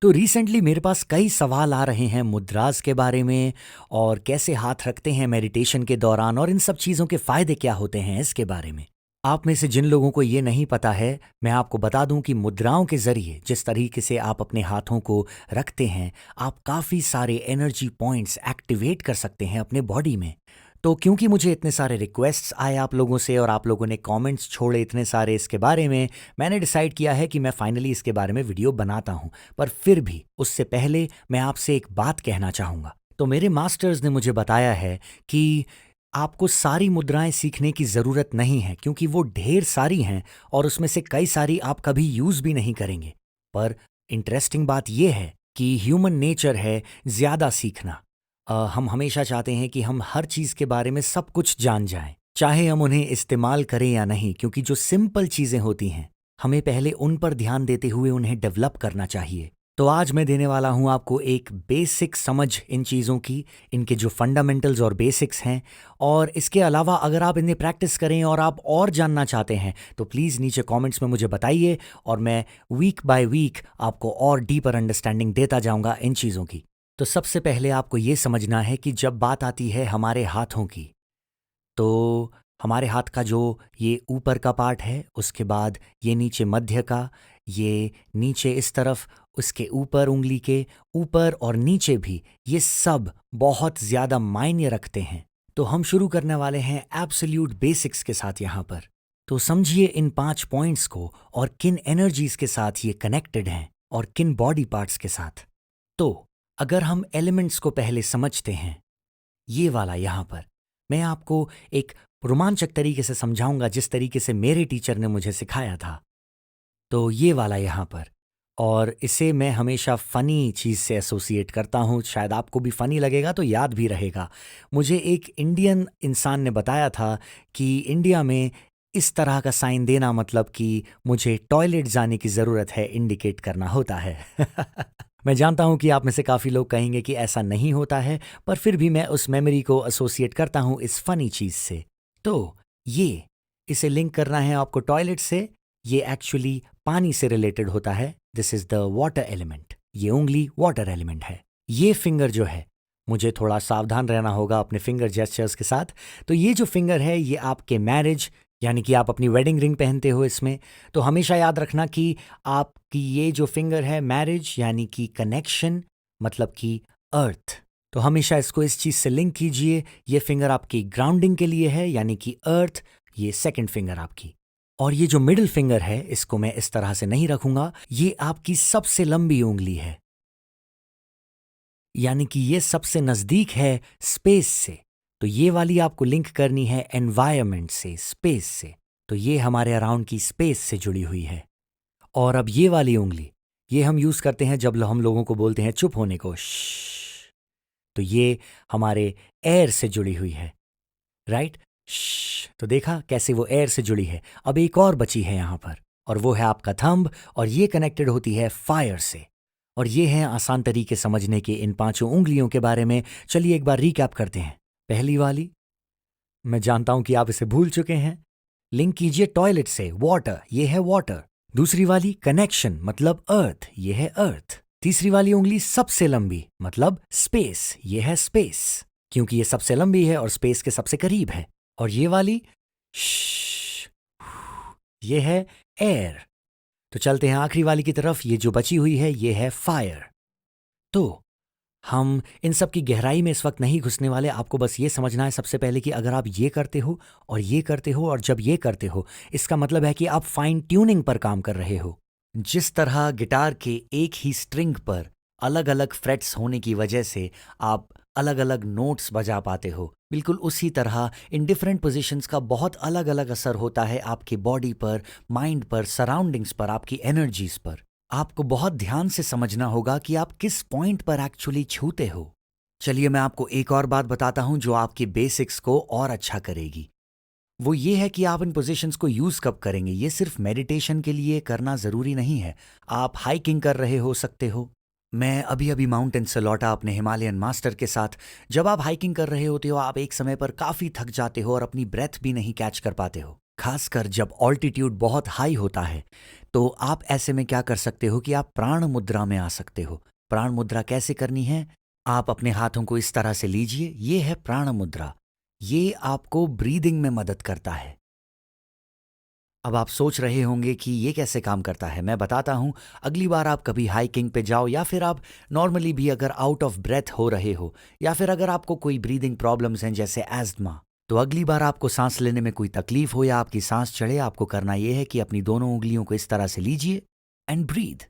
तो रिसेंटली मेरे पास कई सवाल आ रहे हैं मुद्रास के बारे में और कैसे हाथ रखते हैं मेडिटेशन के दौरान और इन सब चीज़ों के फ़ायदे क्या होते हैं इसके बारे में। आप में से जिन लोगों को ये नहीं पता है, मैं आपको बता दूं कि मुद्राओं के ज़रिए जिस तरीके से आप अपने हाथों को रखते हैं, आप काफ़ी सारे एनर्जी पॉइंट्स एक्टिवेट कर सकते हैं अपने बॉडी में। तो क्योंकि मुझे इतने सारे रिक्वेस्ट्स आए आप लोगों से और आप लोगों ने कमेंट्स छोड़े इतने सारे इसके बारे में, मैंने डिसाइड किया है कि मैं फाइनली इसके बारे में वीडियो बनाता हूं। पर फिर भी उससे पहले मैं आपसे एक बात कहना चाहूँगा। तो मेरे मास्टर्स ने मुझे बताया है कि आपको सारी मुद्राएं सीखने की ज़रूरत नहीं है, क्योंकि वो ढेर सारी हैं और उसमें से कई सारी आप कभी यूज़ भी नहीं करेंगे। पर इंटरेस्टिंग बात यह है कि ह्यूमन नेचर है ज़्यादा सीखना। हम हमेशा चाहते हैं कि हम हर चीज़ के बारे में सब कुछ जान जाएं, चाहे हम उन्हें इस्तेमाल करें या नहीं, क्योंकि जो सिंपल चीज़ें होती हैं हमें पहले उन पर ध्यान देते हुए उन्हें डेवलप करना चाहिए। तो आज मैं देने वाला हूं आपको एक बेसिक समझ इन चीज़ों की, इनके जो फंडामेंटल्स और बेसिक्स हैं। और इसके अलावा अगर आप इन्हें प्रैक्टिस करें और आप और जानना चाहते हैं तो प्लीज़ नीचे कमेंट्स में मुझे बताइए और मैं वीक बाय वीक आपको और डीपर अंडरस्टैंडिंग देता जाऊंगा इन चीज़ों की। तो सबसे पहले आपको ये समझना है कि जब बात आती है हमारे हाथों की, तो हमारे हाथ का जो ये ऊपर का पार्ट है, उसके बाद ये नीचे मध्य का, ये नीचे इस तरफ, उसके ऊपर उंगली के ऊपर और नीचे भी, ये सब बहुत ज़्यादा मायने रखते हैं। तो हम शुरू करने वाले हैं एब्सोल्यूट बेसिक्स के साथ यहाँ पर। तो समझिए इन 5 पॉइंट्स को और किन एनर्जीज के साथ ये कनेक्टेड हैं और किन बॉडी पार्ट्स के साथ। तो अगर हम एलिमेंट्स को पहले समझते हैं, ये वाला यहाँ पर मैं आपको एक रोमांचक तरीके से समझाऊंगा जिस तरीके से मेरे टीचर ने मुझे सिखाया था। तो ये वाला यहाँ पर, और इसे मैं हमेशा फ़नी चीज़ से एसोसिएट करता हूँ, शायद आपको भी फ़नी लगेगा तो याद भी रहेगा। मुझे एक इंडियन इंसान ने बताया था कि इंडिया में इस तरह का साइन देना मतलब कि मुझे टॉयलेट जाने की ज़रूरत है इंडिकेट करना होता है। मैं जानता हूँ कि आप में से काफ़ी लोग कहेंगे कि ऐसा नहीं होता है, पर फिर भी मैं उस मेमोरी को एसोसिएट करता हूँ इस फ़नी चीज़ से। तो ये, इसे लिंक करना है आपको टॉयलेट से। ये एक्चुअली पानी से रिलेटेड होता है। This is the water element. ये उंगली वाटर एलिमेंट है। ये फिंगर जो है, मुझे थोड़ा सावधान रहना होगा अपने फिंगर जेस्चर्स के साथ। तो ये जो फिंगर है ये आपके मैरिज, यानी कि आप अपनी वेडिंग रिंग पहनते हो इसमें। तो हमेशा याद रखना कि आपकी ये जो फिंगर है मैरिज यानी कि कनेक्शन, मतलब कि अर्थ। तो हमेशा इसको इस चीज़ से लिंक कीजिए। ये फिंगर आपकी ग्राउंडिंग के लिए है, यानी कि अर्थ। ये सेकंड फिंगर आपकी। और ये जो मिडिल फिंगर है, इसको मैं इस तरह से नहीं रखूंगा, ये आपकी सबसे लंबी उंगली है, यानी कि ये सबसे नजदीक है स्पेस से। तो ये वाली आपको लिंक करनी है एनवायरनमेंट से, स्पेस से। तो ये हमारे अराउंड की स्पेस से जुड़ी हुई है। और अब ये वाली उंगली, ये हम यूज करते हैं जब हम लोगों को बोलते हैं चुप होने को, श्श। तो ये हमारे एयर से जुड़ी हुई है, राइट। श्श। तो देखा कैसे वो एयर से जुड़ी है। अब एक और बची है यहाँ पर, और वो है आपका थंब, और ये कनेक्टेड होती है फायर से। और ये हैं आसान तरीके समझने के इन 5 उंगलियों के बारे में। चलिए एक बार रिकैप करते हैं। पहली वाली, मैं जानता हूं कि आप इसे भूल चुके हैं, लिंक कीजिए टॉयलेट से, वाटर, ये है वाटर। दूसरी वाली कनेक्शन, मतलब अर्थ, ये है अर्थ। तीसरी वाली उंगली सबसे लंबी, मतलब स्पेस, ये है स्पेस, क्योंकि ये सबसे लंबी है और स्पेस के सबसे करीब है। और ये वाली श्श, ये है एयर। तो चलते हैं आखिरी वाली की तरफ, ये जो बची हुई है ये है फायर। तो हम इन सब की गहराई में इस वक्त नहीं घुसने वाले। आपको बस ये समझना है सबसे पहले कि अगर आप ये करते हो और ये करते हो और जब ये करते हो, इसका मतलब है कि आप फाइन ट्यूनिंग पर काम कर रहे हो। जिस तरह गिटार के एक ही स्ट्रिंग पर अलग अलग फ्रेट्स होने की वजह से आप अलग अलग नोट्स बजा पाते हो, बिल्कुल उसी तरह इन डिफरेंट पोजीशंस का बहुत अलग अलग असर होता है आपके बॉडी पर, माइंड पर, सराउंडिंग्स पर, आपकी एनर्जीज पर। आपको बहुत ध्यान से समझना होगा कि आप किस पॉइंट पर एक्चुअली छूते हो। चलिए मैं आपको एक और बात बताता हूं जो आपके बेसिक्स को और अच्छा करेगी। वो ये है कि आप इन पोजीशंस को यूज कब करेंगे। ये सिर्फ मेडिटेशन के लिए करना जरूरी नहीं है। आप हाइकिंग कर रहे हो सकते हो। मैं अभी अभी माउंटेन से लौटा अपने हिमालयन मास्टर के साथ। जब आप हाइकिंग कर रहे होते हो, आप एक समय पर काफी थक जाते हो और अपनी ब्रेथ भी नहीं कैच कर पाते हो, खासकर जब ऑल्टीट्यूड बहुत हाई होता है। तो आप ऐसे में क्या कर सकते हो कि आप प्राण मुद्रा में आ सकते हो। प्राण मुद्रा कैसे करनी है? आप अपने हाथों को इस तरह से लीजिए, ये है प्राण मुद्रा। ये आपको ब्रीदिंग में मदद करता है। अब आप सोच रहे होंगे कि ये कैसे काम करता है, मैं बताता हूं। अगली बार आप कभी हाइकिंग पे जाओ, या फिर आप नॉर्मली भी अगर आउट ऑफ ब्रेथ हो रहे हो, या फिर अगर आपको कोई ब्रीदिंग प्रॉब्लम्स हैं जैसे एस्थमा, तो अगली बार आपको सांस लेने में कोई तकलीफ हो या आपकी सांस चढ़े, आपको करना यह है कि अपनी दोनों उंगलियों को इस तरह से लीजिए एंड ब्रीद।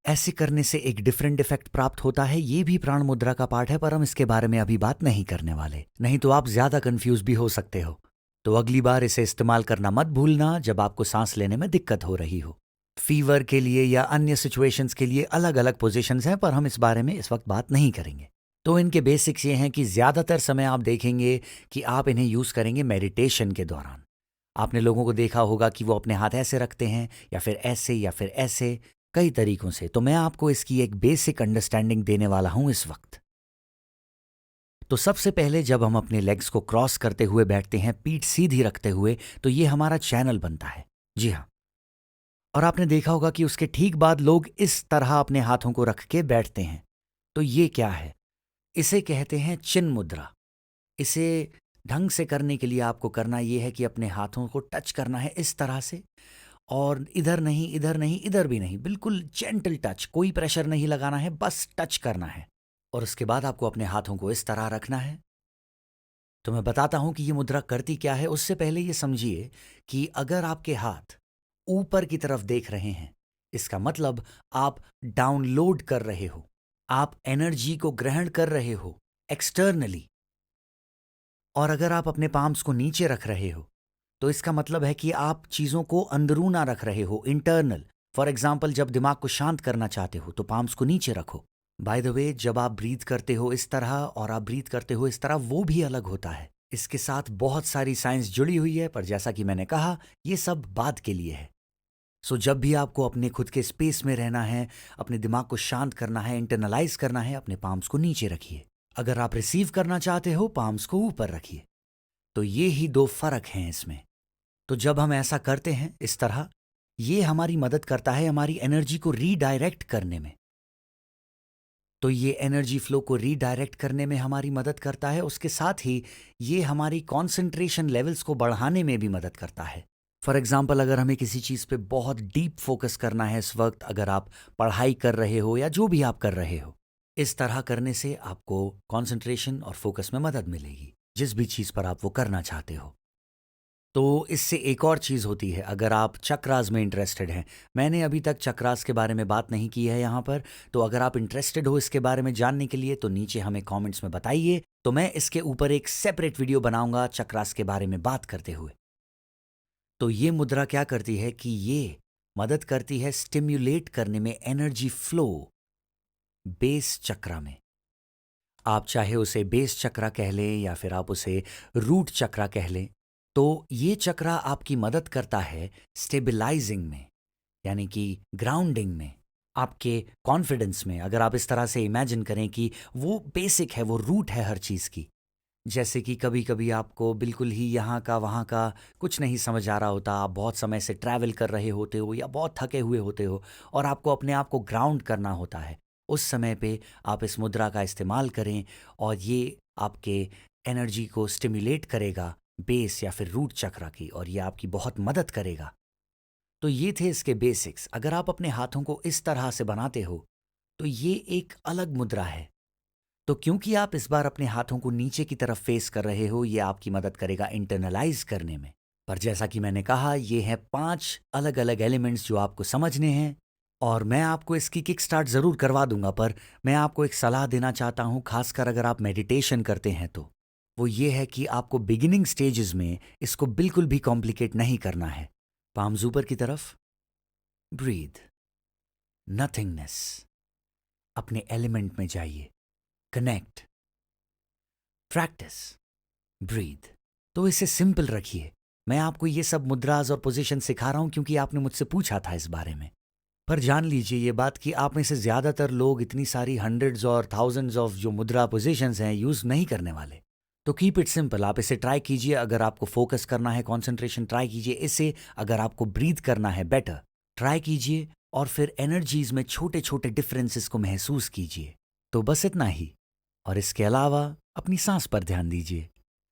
ऐसे करने से एक डिफरेंट इफेक्ट प्राप्त होता है। ये भी प्राण मुद्रा का पार्ट है, पर हम इसके बारे में अभी बात नहीं करने वाले, नहीं तो आप ज्यादा कंफ्यूज भी हो सकते हो। तो अगली बार इसे इस्तेमाल करना मत भूलना जब आपको सांस लेने में दिक्कत हो रही हो। फीवर के लिए या अन्य सिचुएशंस के लिए अलग अलग पोजीशंस हैं, पर हम इस बारे में इस वक्त बात नहीं करेंगे। तो इनके बेसिक्स ये हैं कि ज्यादातर समय आप देखेंगे कि आप इन्हें यूज करेंगे मेडिटेशन के दौरान। आपने लोगों को देखा होगा कि वो अपने हाथ ऐसे रखते हैं, या फिर ऐसे, या फिर ऐसे, कई तरीकों से। तो मैं आपको इसकी एक बेसिक अंडरस्टैंडिंग देने वाला हूं इस वक्त। तो सबसे पहले जब हम अपने लेग्स को क्रॉस करते हुए बैठते हैं, पीठ सीधी रखते हुए, तो ये हमारा चैनल बनता है। जी हाँ। और आपने देखा होगा कि उसके ठीक बाद लोग इस तरह अपने हाथों को रख के बैठते हैं। तो ये क्या है? इसे कहते हैं चिन मुद्रा। इसे ढंग से करने के लिए आपको करना यह है कि अपने हाथों को टच करना है इस तरह से, और इधर नहीं, इधर नहीं, इधर भी नहीं, बिल्कुल जेंटल टच, कोई प्रेशर नहीं लगाना है, बस टच करना है। और उसके बाद आपको अपने हाथों को इस तरह रखना है। तो मैं बताता हूं कि ये मुद्रा करती क्या है। उससे पहले ये समझिए कि अगर आपके हाथ ऊपर की तरफ देख रहे हैं, इसका मतलब आप डाउनलोड कर रहे हो, आप एनर्जी को ग्रहण कर रहे हो एक्सटर्नली। और अगर आप अपने पाम्स को नीचे रख रहे हो, तो इसका मतलब है कि आप चीजों को अंदरूना रख रहे हो, इंटरनल। फॉर एग्जाम्पल, जब दिमाग को शांत करना चाहते हो तो पाम्स को नीचे रखो। बाय द वे, जब आप ब्रीथ करते हो इस तरह और आप ब्रीथ करते हो इस तरह, वो भी अलग होता है। इसके साथ बहुत सारी साइंस जुड़ी हुई है, पर जैसा कि मैंने कहा, ये सब बाद के लिए है। सो जब भी आपको अपने खुद के स्पेस में रहना है, अपने दिमाग को शांत करना है, इंटरनलाइज करना है, अपने पाम्स को नीचे रखिए। अगर आप रिसीव करना चाहते हो, पाम्स को ऊपर रखिए। तो ये ही दो फर्क हैं इसमें। तो जब हम ऐसा करते हैं इस तरह, ये हमारी मदद करता है हमारी एनर्जी को रीडायरेक्ट करने में। तो ये एनर्जी फ्लो को रीडायरेक्ट करने में हमारी मदद करता है। उसके साथ ही ये हमारी कॉन्सेंट्रेशन लेवल्स को बढ़ाने में भी मदद करता है। फॉर एग्जाम्पल, अगर हमें किसी चीज़ पे बहुत डीप फोकस करना है इस वक्त, अगर आप पढ़ाई कर रहे हो या जो भी आप कर रहे हो, इस तरह करने से आपको कॉन्सेंट्रेशन और फोकस में मदद मिलेगी, जिस भी चीज़ पर आप वो करना चाहते हो। तो इससे एक और चीज़ होती है, अगर आप चक्रास में इंटरेस्टेड हैं। मैंने अभी तक चक्रास के बारे में बात नहीं की है यहाँ पर, तो अगर आप इंटरेस्टेड हो इसके बारे में जानने के लिए, तो नीचे हमें कमेंट्स में बताइए। तो मैं इसके ऊपर एक सेपरेट वीडियो बनाऊंगा चक्रास के बारे में बात करते हुए। तो ये मुद्रा क्या करती है कि ये मदद करती है स्टिम्युलेट करने में एनर्जी फ्लो बेस चक्रा में। आप चाहे उसे बेस चक्रा कह लें या फिर आप उसे रूट चक्रा कह लें। तो ये चक्रा आपकी मदद करता है स्टेबलाइजिंग में, यानी कि ग्राउंडिंग में, आपके कॉन्फिडेंस में। अगर आप इस तरह से इमेजिन करें कि वो बेसिक है, वो रूट है हर चीज़ की। जैसे कि कभी कभी आपको बिल्कुल ही यहाँ का वहाँ का कुछ नहीं समझ आ रहा होता, आप बहुत समय से ट्रैवल कर रहे होते हो या बहुत थके हुए होते हो, और आपको अपने आप को ग्राउंड करना होता है। उस समय पे आप इस मुद्रा का इस्तेमाल करें, और ये आपके एनर्जी को स्टिमुलेट करेगा, बेस या फिर रूट चक्रा की, और ये आपकी बहुत मदद करेगा। तो ये थे इसके बेसिक्स। अगर आप अपने हाथों को इस तरह से बनाते हो, तो ये एक अलग मुद्रा है। तो क्योंकि आप इस बार अपने हाथों को नीचे की तरफ फेस कर रहे हो, ये आपकी मदद करेगा इंटरनलाइज करने में। पर जैसा कि मैंने कहा, ये हैं 5 अलग अलग एलिमेंट्स जो आपको समझने हैं, और मैं आपको इसकी किक स्टार्ट ज़रूर करवा दूंगा। पर मैं आपको एक सलाह देना चाहता हूँ, खासकर अगर आप मेडिटेशन करते हैं तो। वो ये है कि आपको बिगिनिंग स्टेजेस में इसको बिल्कुल भी कॉम्प्लिकेट नहीं करना है। पाम्स ऊपर की तरफ, ब्रीथ, नथिंगनेस, अपने एलिमेंट में जाइए, कनेक्ट, प्रैक्टिस, ब्रीथ। तो इसे सिंपल रखिए। मैं आपको ये सब मुद्राज और पोजीशन सिखा रहा हूं क्योंकि आपने मुझसे पूछा था इस बारे में। पर जान लीजिए ये बात कि आप में से ज्यादातर लोग इतनी सारी हंड्रेड्स और थाउजेंड्स ऑफ जो मुद्रा पोजीशंस हैं यूज नहीं करने वाले। तो कीप इट सिंपल। आप इसे ट्राई कीजिए। अगर आपको फोकस करना है, कंसंट्रेशन, ट्राई कीजिए इसे। अगर आपको ब्रीथ करना है, बेटर, ट्राई कीजिए और फिर एनर्जीज में छोटे छोटे डिफरेंसेस को महसूस कीजिए। तो बस इतना ही। और इसके अलावा अपनी सांस पर ध्यान दीजिए।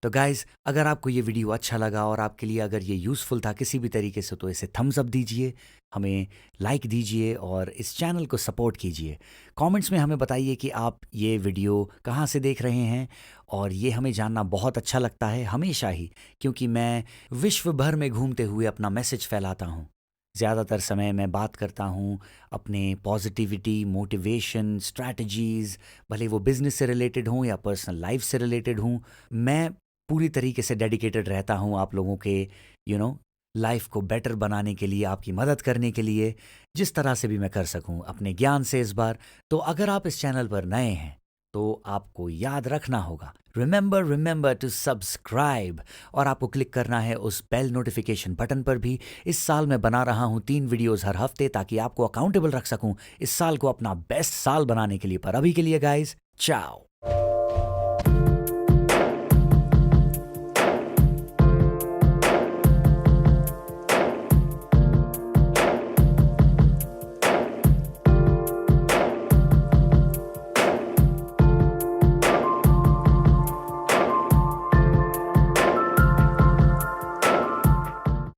तो गाइज, अगर आपको ये वीडियो अच्छा लगा और आपके लिए अगर ये यूज़फुल था किसी भी तरीके से, तो इसे थम्स अप दीजिए, हमें लाइक दीजिए और इस चैनल को सपोर्ट कीजिए। कमेंट्स में हमें बताइए कि आप ये वीडियो कहाँ से देख रहे हैं, और ये हमें जानना बहुत अच्छा लगता है हमेशा ही, क्योंकि मैं विश्व भर में घूमते हुए अपना मैसेज फैलाता हूँ। ज़्यादातर समय मैं बात करता हूँ अपने पॉजिटिविटी, मोटिवेशन, स्ट्रैटेजीज़, भले वो बिज़नेस से रिलेटेड हों या पर्सनल लाइफ से रिलेटेड हों। मैं पूरी तरीके से डेडिकेटेड रहता हूँ आप लोगों के लाइफ को बेटर बनाने के लिए, आपकी मदद करने के लिए, जिस तरह से भी मैं कर सकूँ अपने ज्ञान से इस बार। तो अगर आप इस चैनल पर नए हैं तो आपको याद रखना होगा, रिमेंबर टू सब्सक्राइब, और आपको क्लिक करना है उस बेल नोटिफिकेशन बटन पर भी। इस साल मैं बना रहा हूँ 3 वीडियोस हर हफ्ते, ताकि आपको अकाउंटेबल रख सकूँ इस साल को अपना बेस्ट साल बनाने के लिए। पर अभी के लिए गाइस, चाओ।